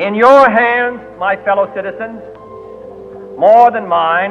In your hands, my fellow citizens, more than mine,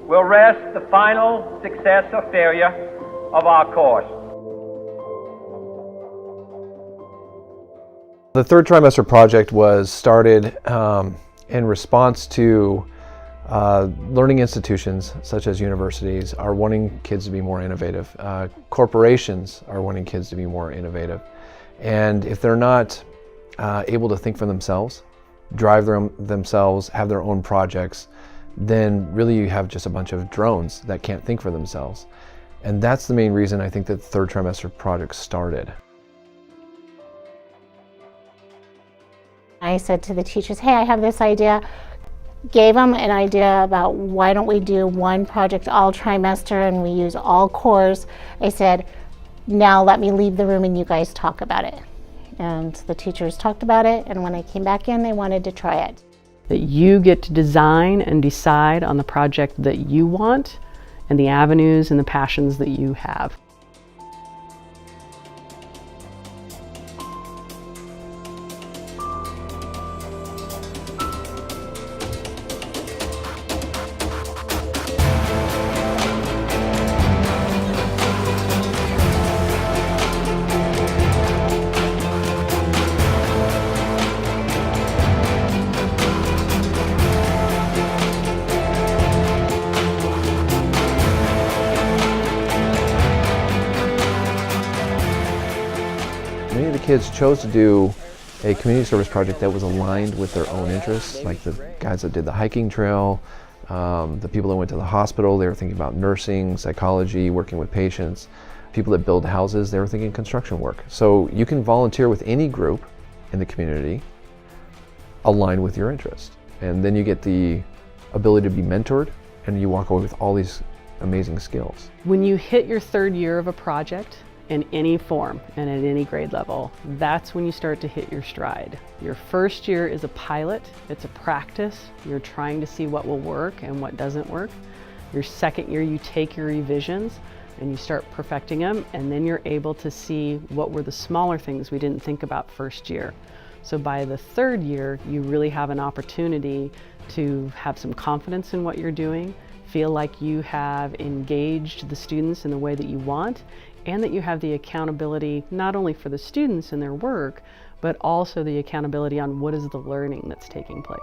will rest the final success or failure of our course. The third trimester project was started in response to learning institutions such as universities are wanting kids to be more innovative. Corporations are wanting kids to be more innovative. And if they're not able to think for themselves, drive themselves, have their own projects, then really you have just a bunch of drones that can't think for themselves. And that's the main reason I think that the third trimester project started. I said to the teachers, hey, I have this idea. Gave them an idea about why don't we do one project all trimester and we use all cores. I said, now let me leave the room and you guys talk about it. And the teachers talked about it, and when I came back in, they wanted to try it. That you get to design and decide on the project that you want and the avenues and the passions that you have. Many of the kids chose to do a community service project that was aligned with their own interests, like the guys that did the hiking trail, the people that went to the hospital, they were thinking about nursing, psychology, working with patients. People that build houses, they were thinking construction work. So you can volunteer with any group in the community aligned with your interest. And then you get the ability to be mentored and you walk away with all these amazing skills. When you hit your third year of a project, in any form and at any grade level, that's when you start to hit your stride. Your first year is a pilot, it's a practice. You're trying to see what will work and what doesn't work. Your second year, you take your revisions and you start perfecting them, and then you're able to see what were the smaller things we didn't think about first year. So by the third year, you really have an opportunity to have some confidence in what you're doing, feel like you have engaged the students in the way that you want, and that you have the accountability not only for the students and their work, but also the accountability on what is the learning that's taking place.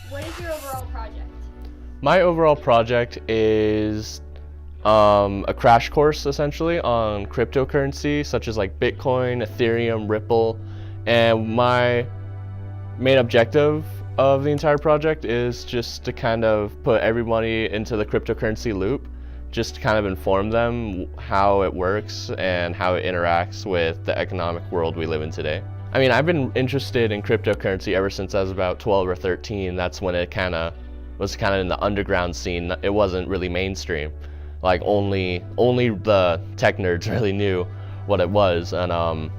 What is your overall project? My overall project is a crash course essentially on cryptocurrency such as like Bitcoin, Ethereum, Ripple, and my main objective of the entire project is just to kind of put everybody into the cryptocurrency loop, just to kind of inform them how it works and how it interacts with the economic world we live in today. I mean, I've been interested in cryptocurrency ever since I was about 12 or 13. That's when it was kind of in the underground scene. It wasn't really mainstream. Like only the tech nerds really knew what it was, and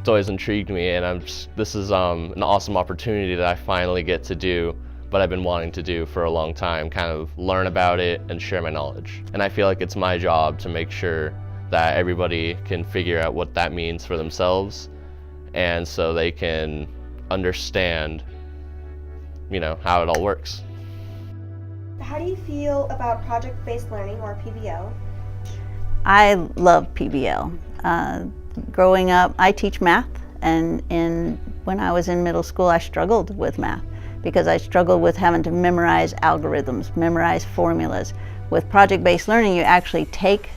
it's always intrigued me. And this is an awesome opportunity that I finally get to do, but I've been wanting to do for a long time. Kind of learn about it and share my knowledge. And I feel like it's my job to make sure that everybody can figure out what that means for themselves, and so they can understand, how it all works. How do you feel about project-based learning, or PBL? I love PBL. Growing up, I teach math, and when I was in middle school, I struggled with math because I struggled with having to memorize algorithms, memorize formulas. With project-based learning, you actually take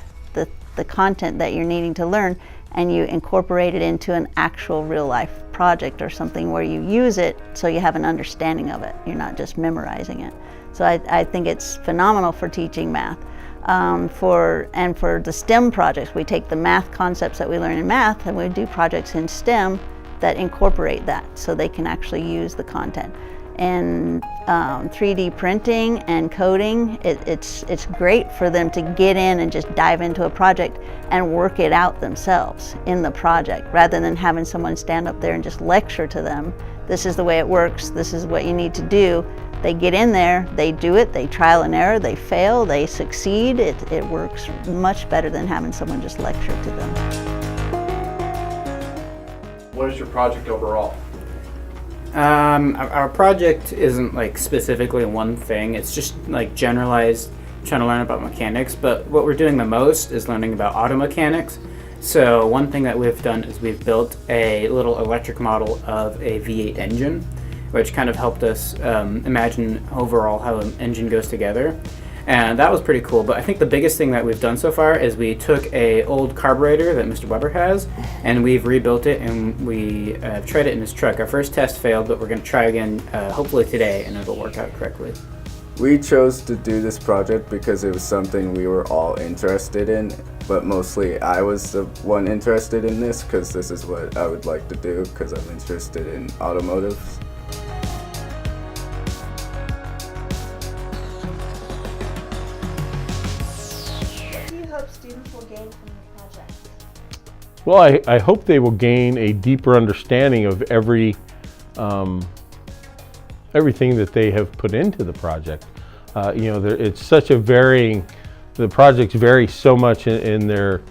the content that you're needing to learn and you incorporate it into an actual real-life project or something where you use it so you have an understanding of it. You're not just memorizing it. So I think it's phenomenal for teaching math. For the STEM projects, we take the math concepts that we learn in math and we do projects in STEM that incorporate that so they can actually use the content. And 3D printing and coding, it's great for them to get in and just dive into a project and work it out themselves in the project, rather than having someone stand up there and just lecture to them. This is the way it works, this is what you need to do. They get in there, they do it, they trial and error, they fail, they succeed. It works much better than having someone just lecture to them. What is your project overall? Our project isn't like specifically one thing. It's just like generalized, trying to learn about mechanics. But what we're doing the most is learning about auto mechanics. So one thing that we've done is we've built a little electric model of a V8 engine, which kind of helped us imagine overall how an engine goes together. And that was pretty cool. But I think the biggest thing that we've done so far is we took an old carburetor that Mr. Weber has, and we've rebuilt it, and we tried it in his truck. Our first test failed, but we're going to try again hopefully today, and it'll work out correctly. We chose to do this project because it was something we were all interested in, but mostly I was the one interested in this because this is what I would like to do because I'm interested in automotives. Students will gain from the project? Well, I hope they will gain a deeper understanding of everything that they have put into the project. It's such a varying, the projects vary so much in their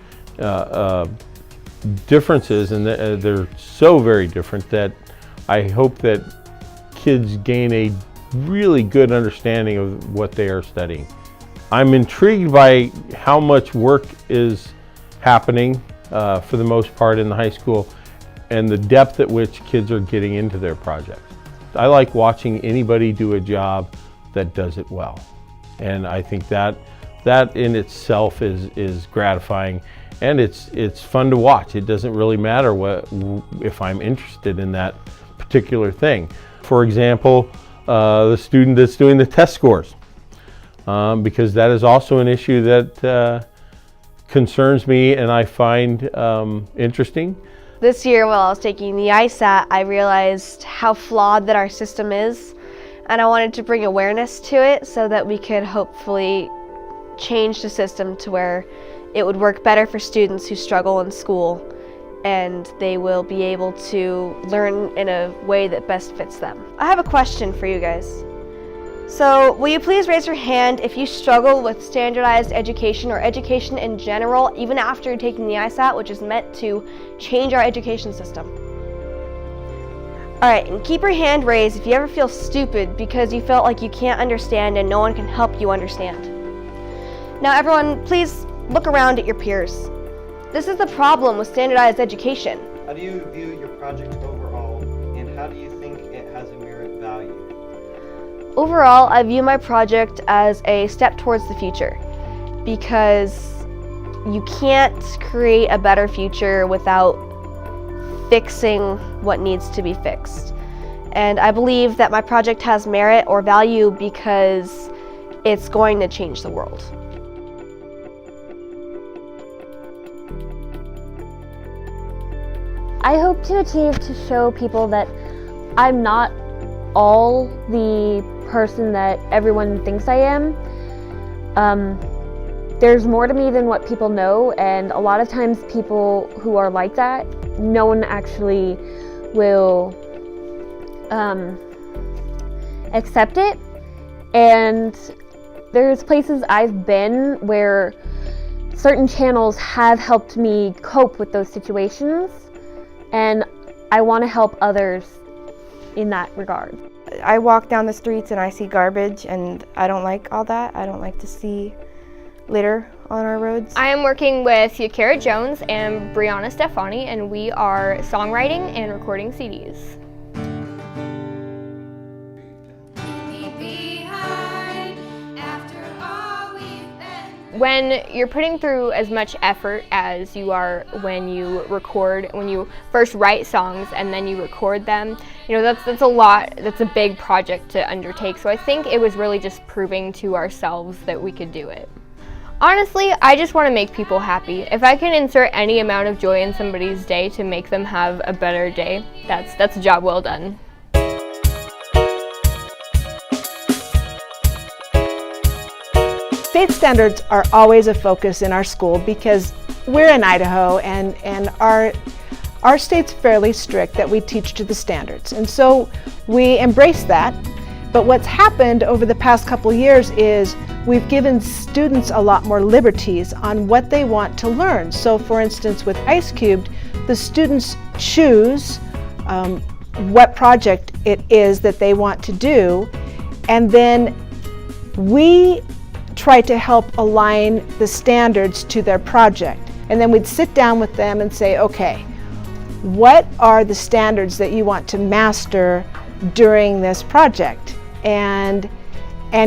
differences, and they're so very different that I hope that kids gain a really good understanding of what they are studying. I'm intrigued by how much work is happening for the most part in the high school and the depth at which kids are getting into their projects. I like watching anybody do a job that does it well. And I think that in itself is gratifying, and it's fun to watch. It doesn't really matter if I'm interested in that particular thing. For example, the student that's doing the test scores. Because that is also an issue that concerns me and I find interesting. This year while I was taking the ISAT, I realized how flawed that our system is, and I wanted to bring awareness to it so that we could hopefully change the system to where it would work better for students who struggle in school, and they will be able to learn in a way that best fits them. I have a question for you guys. So, will you please raise your hand if you struggle with standardized education or education in general, even after you're taking the ISAT, which is meant to change our education system? Alright, and keep your hand raised if you ever feel stupid because you felt like you can't understand and no one can help you understand. Now everyone, please look around at your peers. This is the problem with standardized education. How do you view your project overall, and how do you think it has a merit value? Overall, I view my project as a step towards the future, because you can't create a better future without fixing what needs to be fixed. And I believe that my project has merit or value because it's going to change the world. I hope to achieve to show people that I'm not all the person that everyone thinks I am. There's more to me than what people know, and a lot of times people who are like that, no one actually will accept it. And there's places I've been where certain channels have helped me cope with those situations, and I want to help others in that regard. I walk down the streets and I see garbage, and I don't like all that. I don't like to see litter on our roads. I am working with Yakira Jones and Brianna Stefani, and we are songwriting and recording CDs. When you're putting through as much effort as you are when you first write songs and then you record them, you know, that's a lot, that's a big project to undertake. So I think it was really just proving to ourselves that we could do it. Honestly, I just want to make people happy. If I can insert any amount of joy in somebody's day to make them have a better day, that's a job well done. State standards are always a focus in our school because we're in Idaho and our state's fairly strict that we teach to the standards. And so we embrace that. But what's happened over the past couple of years is we've given students a lot more liberties on what they want to learn. So for instance, with Ice Cubed, the students choose what project it is that they want to do, and then we try to help align the standards to their project. And then we'd sit down with them and say, okay, what are the standards that you want to master during this project? And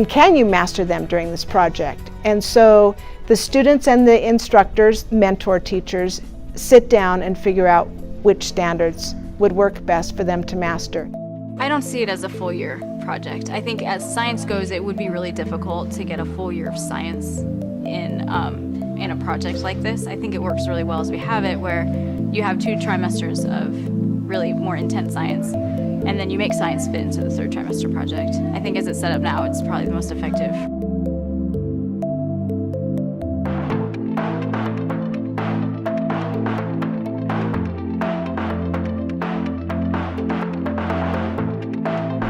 can you master them during this project? And so the students and the instructors, mentor teachers, sit down and figure out which standards would work best for them to master. I don't see it as a full year project. I think as science goes, it would be really difficult to get a full year of science in a project like this. I think it works really well as we have it, where you have 2 trimesters of really more intense science, and then you make science fit into the 3rd trimester project. I think as it's set up now, it's probably the most effective.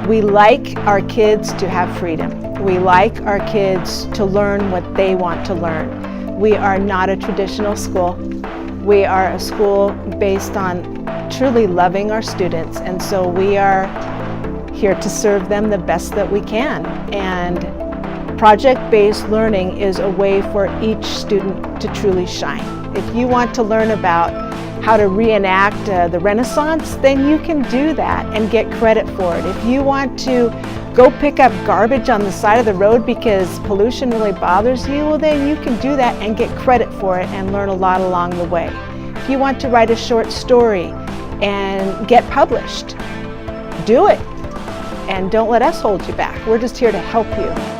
We like our kids to have freedom. We like our kids to learn what they want to learn. We are not a traditional school. We are a school based on truly loving our students, and so we are here to serve them the best that we can. And project-based learning is a way for each student to truly shine. If you want to learn about how to reenact the Renaissance, then you can do that and get credit for it. If you want to go pick up garbage on the side of the road because pollution really bothers you, well then you can do that and get credit for it and learn a lot along the way. If you want to write a short story and get published, do it. And don't let us hold you back. We're just here to help you.